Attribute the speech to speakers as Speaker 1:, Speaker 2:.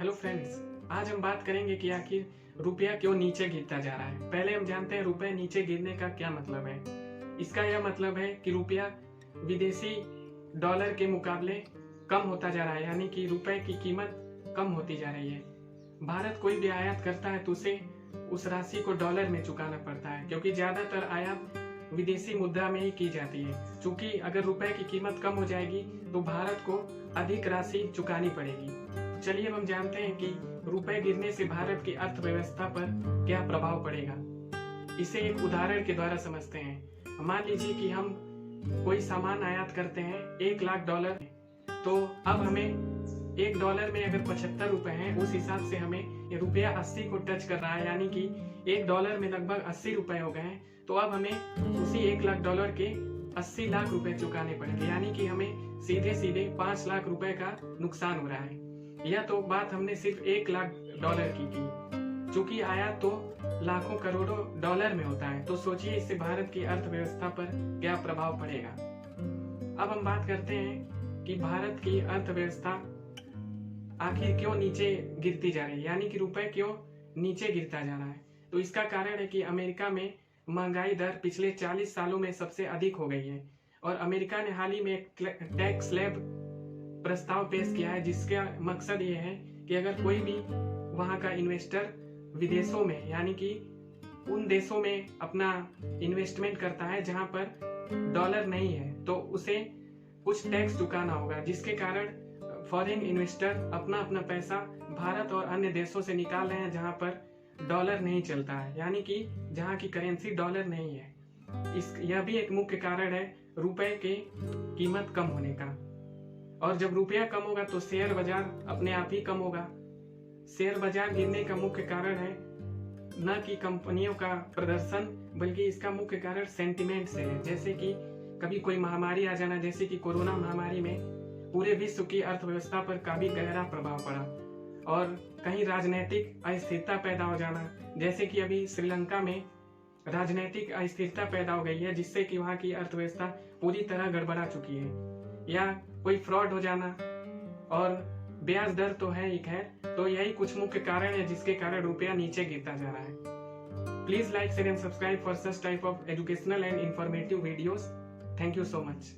Speaker 1: Hello friends, आज हम बात करेंगे कि आखिर रुपया क्यों नीचे गिरता जा रहा है। पहले हम जानते हैं रुपये नीचे गिरने का क्या मतलब है। इसका यह मतलब है कि रुपया विदेशी डॉलर के मुकाबले कम होता जा रहा है, यानी कि रुपए की कीमत कम होती जा रही है। भारत कोई भी आयात करता है तो उसे उस राशि को डॉलर में चुकाना पड़ता है, क्योंकि ज्यादातर आयात विदेशी मुद्रा में ही की जाती है। चूंकि अगर रुपए की कीमत कम हो जाएगी तो भारत को अधिक राशि चुकानी पड़ेगी। चलिए हम जानते हैं कि रुपए गिरने से भारत की अर्थव्यवस्था पर क्या प्रभाव पड़ेगा। इसे एक उदाहरण के द्वारा समझते हैं। मान लीजिए कि हम कोई सामान आयात करते हैं $1,00,000, तो अब हमें $1 में अगर 75 रुपए हैं, उस हिसाब से हमें ये रुपया 80 को टच कर रहा है, यानी कि $1 में लगभग 80 रुपए हो गए हैं। तो अब हमें उसी $1,00,000 के 80 लाख रुपए चुकाने पड़ेंगे, यानी कि हमें सीधे सीधे 5 लाख रुपए का नुकसान हो रहा है। यह तो बात हमने सिर्फ $1,00,000 की। चूंकि आयात तो लाखों करोड़ों डॉलर में होता है, तो सोचिए इससे भारत की अर्थव्यवस्था पर क्या प्रभाव पड़ेगा। अब हम बात करते हैं कि भारत की अर्थव्यवस्था आखिर क्यों नीचे गिरती जा रही है, यानी कि रुपए क्यों नीचे गिरता जा रहा है। तो इसका कारण है कि अमेरिका में महंगाई दर पिछले 40 सालों में सबसे अधिक हो गई है, और अमेरिका ने हाल ही में एक टैक्स स्लैब प्रस्ताव पेश किया है, जिसका मकसद ये है कि अगर कोई भी वहां का इन्वेस्टर विदेशों में, यानी कि उन देशों में अपना इन्वेस्टमेंट करता है जहां पर डॉलर नहीं है, तो उसे कुछ टैक्स चुकाना होगा, जिसके कारण फॉरेन इन्वेस्टर अपना अपना पैसा भारत और अन्य देशों से निकाल रहे हैं जहां पर डॉलर नहीं चलता है, यानी कि जहां की करेंसी डॉलर नहीं है। यह भी एक मुख्य कारण है रुपए की कीमत कम होने का। और जब रुपया कम होगा तो शेयर बाजार अपने आप ही कम होगा। शेयर बाजार गिरने का मुख्य कारण है न कि कंपनियों का प्रदर्शन, बल्कि इसका मुख्य कारण सेंटिमेंट से है। जैसे कि कभी कोई महामारी आ जाना, जैसे कि कोरोना महामारी में पूरे विश्व की अर्थव्यवस्था पर काफी गहरा प्रभाव पड़ा, और कहीं राजनीतिक अस्थिरता पैदा हो जाना, जैसे कि अभी श्रीलंका में राजनीतिक अस्थिरता पैदा हो गई है, जिससे कि वहां की अर्थव्यवस्था पूरी तरह गड़बड़ा चुकी है। या कोई फ्रॉड हो जाना, और ब्याज दर तो है ही खैर। तो यही कुछ मुख्य कारण है जिसके कारण रुपया नीचे गिरता जा रहा है। Please like, share and subscribe for such type of educational and informative videos. Thank you so much.